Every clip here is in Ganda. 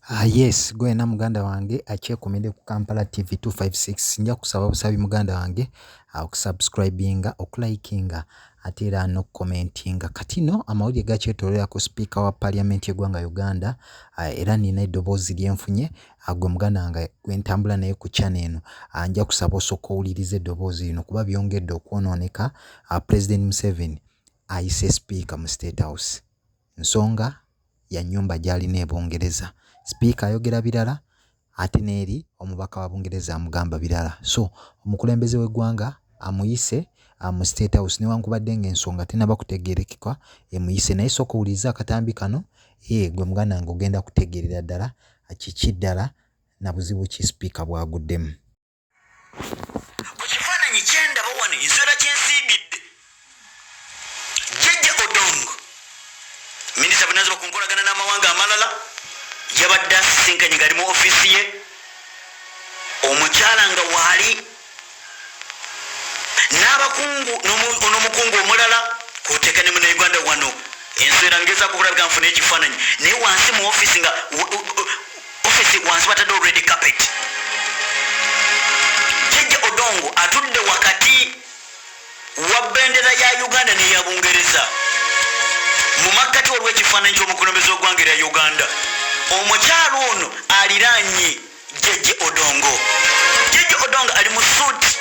Yes, gwena muganda wange akyekomedde ku Kampala TV 256 nja kusaba busabi muganda wange okusubscribinga okulikinga ate era n'okukomentinga katino amawulire gakyetoolera ku speaker wa parliament y'eggwanga Uganda era nina eddoboozi lyenfunye gwe muganda wange gwentambula naye ku channel eno nja kusaba osooka owulirize eddoboozi lino kuba byongedde okwonooneka. President Museveni ayise speaker mu State House nsonga ya nnyumba gy'alina e Bungereza. Speaker ayogera birala ate neeri omubaka wa Bungereza amugamba birala. So omukulembeze w'eggwanga amuyise mu State House newankubadde ng'ensonga tennaba kutegeerekeka emuyise naye sooka owulirize akatambi kano gwe muganda wange ogenda kutegeerera ddala kiki ddala na buzibu ki speaker bw'aguddemu. Ku kifaananyi kye ndaba wano enswera kye nsiigidde Jjajja Odongo minisita bwe naziba ku nkolagana n'amawanga amalala yabadde asisinkanye ng'ali mu ofiisi ye omukyala nga waali n'abakungu n'omukungu omulala kwoteeka ne munauganda wano enswera ngezaako okulabika nfuna ekifaananyi naye wansi mu ofiisi nga ofiisi wansi batadde already carpet. Jjajja Odongo atudde wakati wa bendera ya Uganda n'eya Bungereza mu makkati waliwo ekifaananyi ky'omukulembeze w'eggwanga erya Uganda. Omukyalo ono aliraanye Jjajja Odongo. Jjajja Odongo ali mu suuti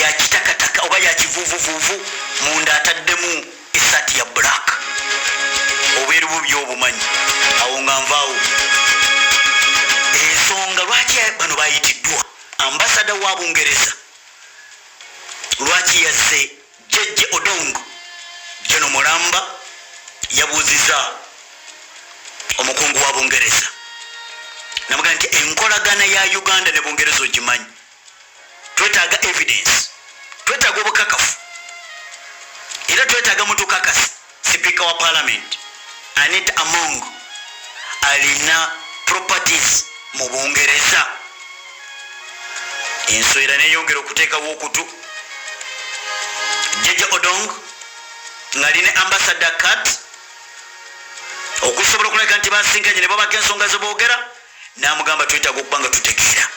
ya kitakataka oba ya kivuuvuvuuvu munda ataddemu essaati ya black obeeri bubi obumanyi awo nga nvaawo ensonga lwaki bano bayitiddwa ambasada wa Bungereza lwaki yazze Jjajja Odongo. Jeno Mulamba yabuuziza omukungu wa Bungereza namugamba nti enkolagana ya Uganda ne Bungereza ogimanyi, twetaaga evidence, twetaaga obukakafu era twetaaga mutukakasi. Speaker wa Parliament Anita Among alina properties mu Bungereza. Enswera neyongera okuteekawo okutu. Jjajja Odongo ng'alina ambassador card okusobola okuleka nti basinkanye ne babako ensonga ze boogera n'amugamba twetaaga okuba nga tutegeera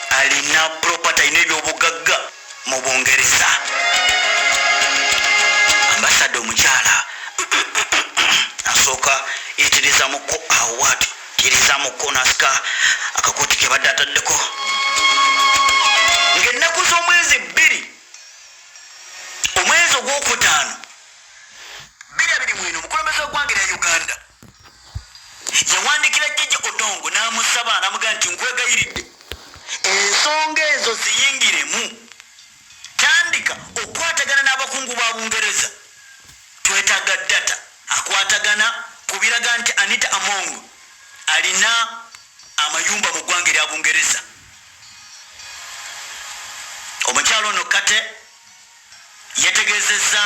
alina property alina ebyobugagga mu Bungereza. Ambassador omukyala asooka yeterezamuko awat terezamuko nasika akakooti ke badde ataddeko ng'ennaku z'omwezi 2 omwezi ogwokutaano 2021 omukulembeze w'eggwanga erya Uganda yawandiikira Jjajja Odongo n'amusaba n'amugamba nti nkwegayiridde ensonga ezo ziyingiremu, tandika okukwatagana n'abakungu ba Bungereza, twetaaga data akwatagana ku biraga nti Anita Among alina amayumba mu ggwanga erya Bungereza. Omukyalo ono kate yategeezezza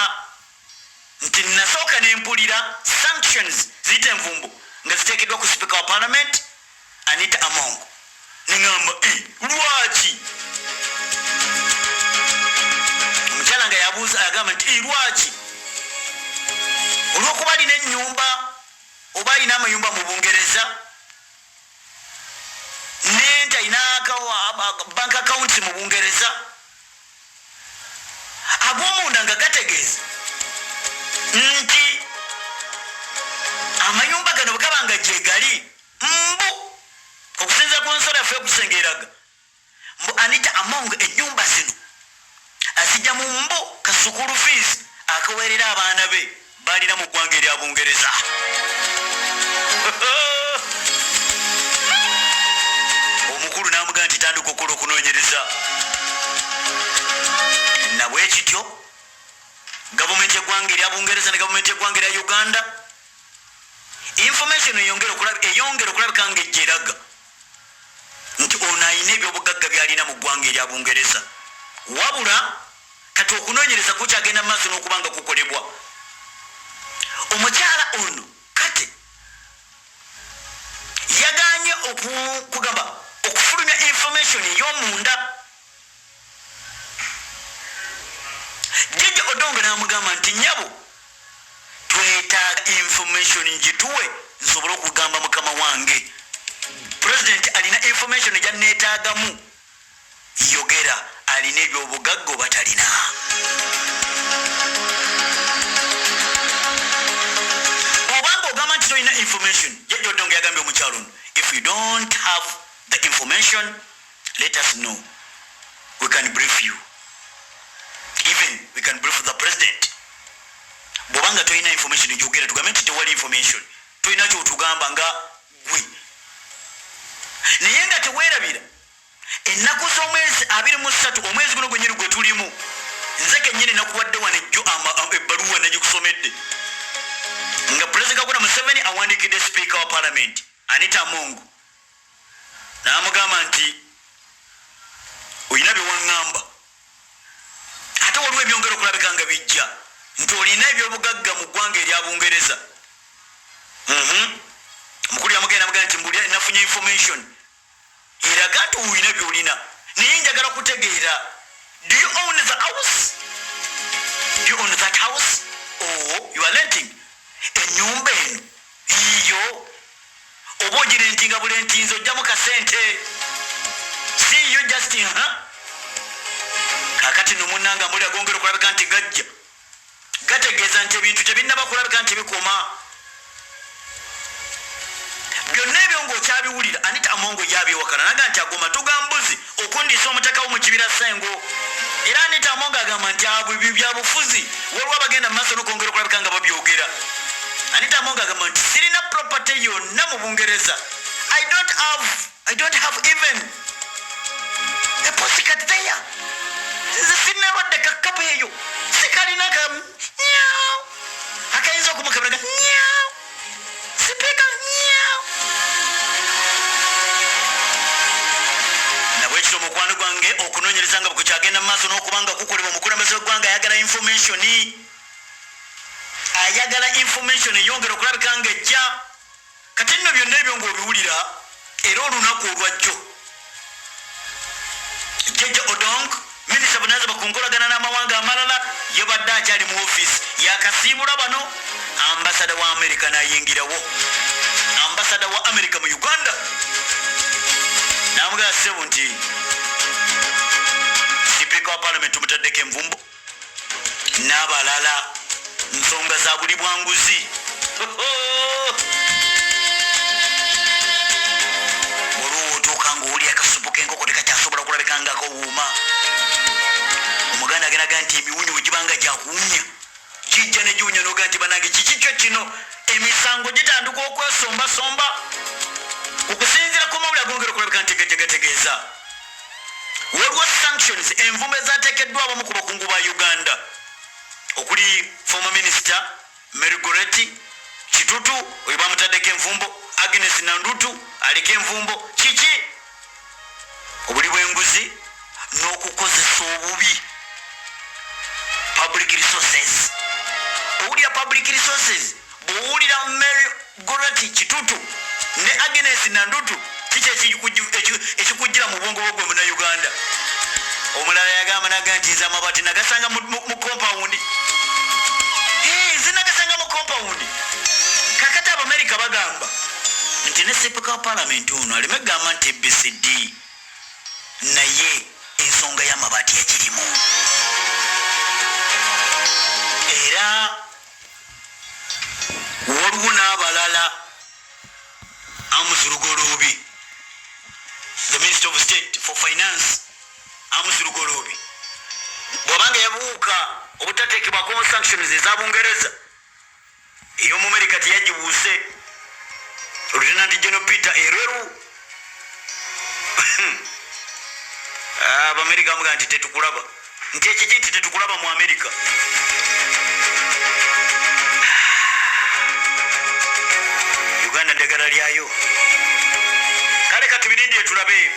nti nasooka n'empulira sanctions ziyita envumbo nga ziteekeddwa ku Speaker wa Parliament Anita Among. Ningamba lwaki omukyala nga yabuuza agamba nti lwaki olw'okuba alina ennyumba oba alina amayumba mu Bungereza nenti alina bank accounts mu Bungereza ag'omunda nga gategeeza nti amayumba gano bwe gaba nga gyegali mbu okusinza ku nsolo yaffe okusengeeraga mbu Anita Among ennyumba zino azijja mu mbu kasukulu fees akaweerera abaana be balina mu ggwanga erya Bungereza. Omukulu n'amugamba nti tandika okukola okunoonyereza na bwe kityo gavumenti y'eggwanga erya Bungereza ne gavumenti y'eggwanga erya Uganda information eyongera okulabika ng'ejja eraga nti ono alina ebyobugagga by'alina mu ggwanga erya Bungereza, wabula kati okunoonyereza kukyagenda mu maaso n'okuba nga kukolebwa. Omukyala ono kati yagaanye okugamba okufulumya information ey'omunda. Jjajja Odongo n'amugamba nti nyabo twetaaga information ngituwe nsobole okugamba mukama wange president alina information gyanneetaagamu yogera alina ebyobugagga oba talina obanga ogamba nti tolina information jejjodonga yagambye omukyalo ono if you don't have the information let us know we can brief you even we can brief the president bwobanga tolina information ejogera tugambe nti tewali information tolina kyotugamba nga gwe naye nga teweerabira ennaku z'omwezi 23 omwezi guno gwenyini gwe tulimu nze kennyini nakuwadde wano ejjo ebbaluwa negikusomedde nga pulezidenti Kaguta Museveni awandiikidde speaker wa parliament Anita Among n'amugamba nti olina byewaŋŋamba ate waliwo ebyongera okulabika nga bijja nti olina ebyobugagga mu ggwanga erya Bungereza omukulu yamugenda mugamba nti mbulya nafunye information eraga nti olina byolina naye njagala kutegeera do you own the house do you own that house or you are renting ennyumba eno iyo oba ogirentinga bulentinzi ojjamu kasente see you just kakati nomunanga mbuli agongera okulabika nti gajja gategeeza nti ebintu tebinnaba kulabika nti bikoma byonna ebyo ng'okyabiwulira Anita Among yabyewakana naga nti agoma tugambuzi okundiisa omutaka wo mu kibira Ssengo era Anita Among agamba nti abo ebyo byabufuzi waliwo abagenda mu maaso n'okwongera okulabika nga babyogera Anita Among agamba nti sirina property yonna mu Bungereza I don't have even a postcard there nze sirina lwadde kakkapu eyo sikalina akayinza okumukabiraga sipiika nabwekityo mukwano gwange okunoonyereza nga bwekyagenda mu maaso n'okubanga kukolebwa omukulembeze w'eggwanga ayagala information eyongera okulabika nga ejja kati nno byonna ebyo ng'obiwulira era olunaku olwajjo Jeje Odong minisita bunaza bakunkolagana n'amawanga amalala yabadde akyali mu ofiisi yakasiibula bano ambasada wa Amerika n'ayingirawo ambasada wa Amerika mu Uganda n'amugamba ssebo nti sipiika wa parliament omutaddeko envumbo n'abalala nsonga za buli bwanguzi olwo otuuka ng'oli akasupu k'enkoko tekakyasobola kulabikangako wuuma omuganda agendaga nti emiwunyo wegibanga gyakuwunya kijja ne giwunya n'oga nti banange kiki kyo kino emisango gitandika okwesombasomba okusinziira ku mawulire agongera okulabika nti gategeeza waliwo sanctions envumbo ezateekeddwa abamu ku bakungu ba Uganda okuli former minister Mary Goretti Kitutu oyo bamutaddeko envumbo Agnes Nandutu aliko envumbo kiki obuli bw'enguzi n'okukozesa obubi public resources owulira public resources bw'owulira Mary Goretti Kitutu ne Agnes Nandutu kiki ekikujjira mu bwongo bwogwe muna Uganda omulala yagamba naga nti nze amabati nagasanga mu compound zinagasanga mu compound kakati Abamerika bagamba nti ne sipiika wa parliament ono aleme gamba nti ABCD naye ensonga y'amabaati ekirimu era waliwo n'abalala Amos Lugoloobi the Minister of State for Finance Amos Lugoloobi bw'obanga yabuuka obutateekebwako sanctions eza Bungereza ey'omu Amerika teyagibuuse Lieutenant General Peter Ereru Abamerika bamugamba nti tetukulaba nti ekiki nti tetukulaba mu Amerika Uganda ddagala lyayo kale katubirindire tulabe